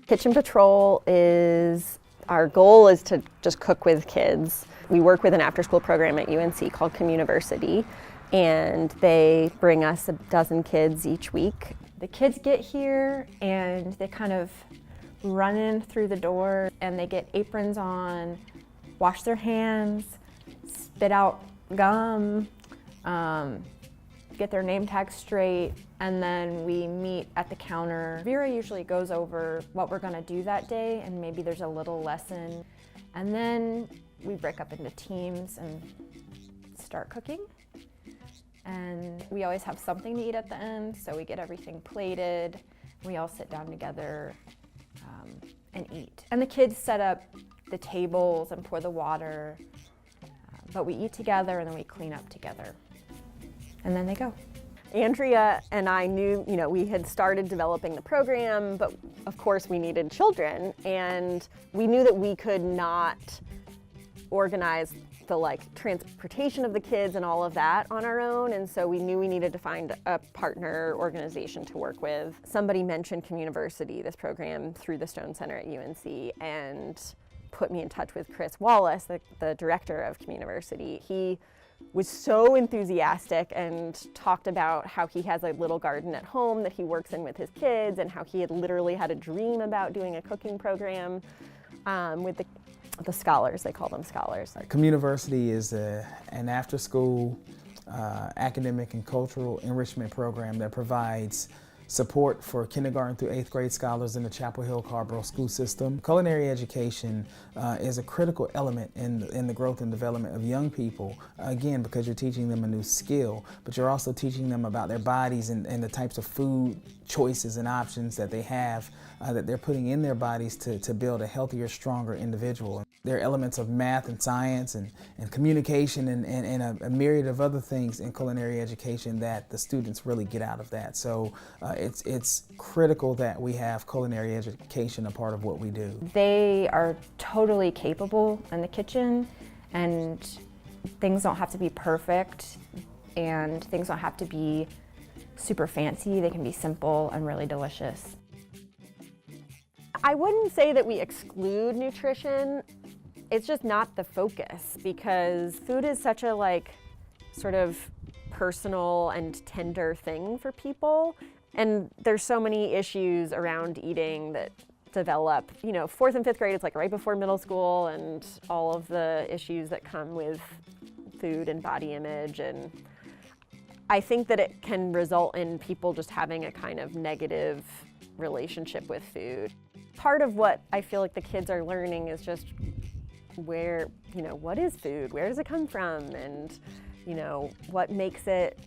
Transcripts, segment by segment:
Kitchen Patrol our goal is to just cook with kids. We work with an after-school program at UNC called Communiversity, and they bring us a dozen kids each week. The kids get here and they kind of run in through the door and they get aprons on, wash their hands, spit out gum, get their name tag straight, and then we meet at the counter. Vera usually goes over what we're gonna do that day, and maybe there's a little lesson. And then we break up into teams and start cooking. And we always have something to eat at the end, so we get everything plated. We all sit down together and eat. And the kids set up the tables and pour the water, but we eat together and then we clean up together. And then they go. Andrea and I knew, we had started developing the program, but of course we needed children, and we knew that we could not organize the transportation of the kids and all of that on our own, and so we knew we needed to find a partner organization to work with. Somebody mentioned Communiversity, this program through the Stone Center at UNC, and put me in touch with Chris Wallace, the director of Communiversity. He was so enthusiastic and talked about how he has a little garden at home that he works in with his kids, and how he had literally had a dream about doing a cooking program with the scholars. They call them scholars. Communiversity is an after-school academic and cultural enrichment program that provides support for kindergarten through 8th grade scholars in the Chapel Hill Carrboro school system. Culinary education is a critical element in the growth and development of young people, again, because you're teaching them a new skill, but you're also teaching them about their bodies and the types of food choices and options that they have that they're putting in their bodies to build a healthier, stronger individual. There are elements of math and science and communication and a myriad of other things in culinary education that the students really get out of that. So it's critical that we have culinary education a part of what we do. They are totally capable in the kitchen, and things don't have to be perfect, and things don't have to be super fancy. They can be simple and really delicious. I wouldn't say that we exclude nutrition. It's just not the focus, because food is such a sort of personal and tender thing for people. And there's so many issues around eating that develop. 4th and 5th grade, it's right before middle school, and all of the issues that come with food and body image. And I think that it can result in people just having a kind of negative relationship with food. Part of what I feel like the kids are learning is just what is food? Where does it come from? And, what makes it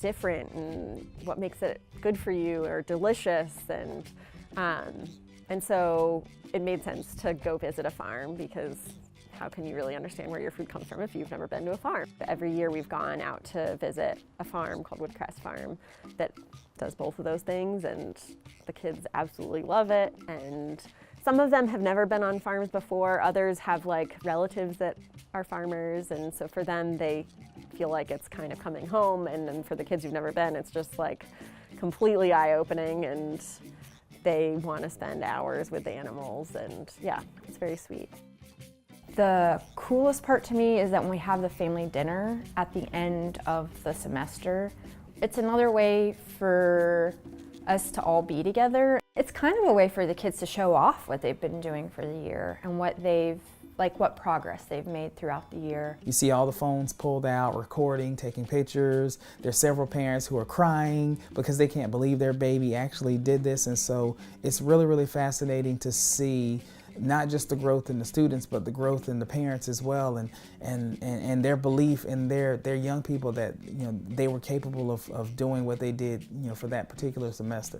different, and what makes it good for you or delicious. And so it made sense to go visit a farm, because how can you really understand where your food comes from if you've never been to a farm? Every year we've gone out to visit a farm called Woodcrest Farm that does both of those things, and the kids absolutely love it. And some of them have never been on farms before. Others have relatives that are farmers, and so for them they feel like it's kind of coming home. And then for the kids who've never been, it's just completely eye-opening, and they want to spend hours with the animals, and yeah, it's very sweet. The coolest part to me is that when we have the family dinner at the end of the semester, it's another way for us to all be together. It's kind of a way for the kids to show off what they've been doing for the year and what progress they've made throughout the year. You see all the phones pulled out, recording, taking pictures. There's several parents who are crying because they can't believe their baby actually did this, and so it's really, really fascinating to see not just the growth in the students, but the growth in the parents as well, and their belief in their young people that they were capable of doing what they did for that particular semester.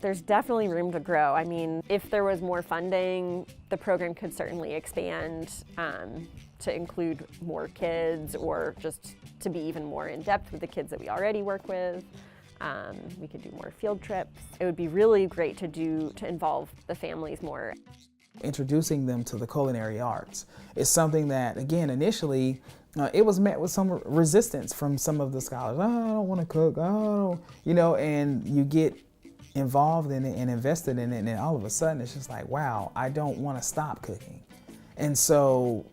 There's definitely room to grow. I mean, if there was more funding, the program could certainly expand to include more kids, or just to be even more in depth with the kids that we already work with. We could do more field trips. It would be really great to involve the families more. Introducing them to the culinary arts is something that, again, initially it was met with some resistance from some of the scholars. Oh, I don't want to cook. Oh, and you get involved in it and invested in it, and then all of a sudden it's just like, wow, I don't want to stop cooking. And so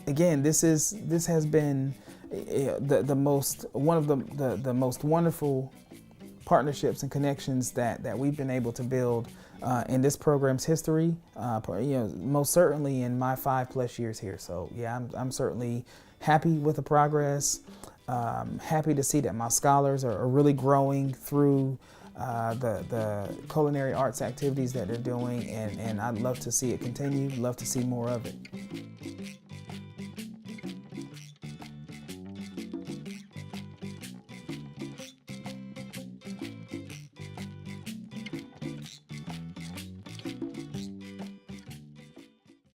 again, this has been one of the most wonderful partnerships and connections that we've been able to build in this program's history, most certainly in my 5+ years here. So yeah, I'm certainly happy with the progress, happy to see that my scholars are really growing through the culinary arts activities that they're doing, and I'd love to see it continue, love to see more of it.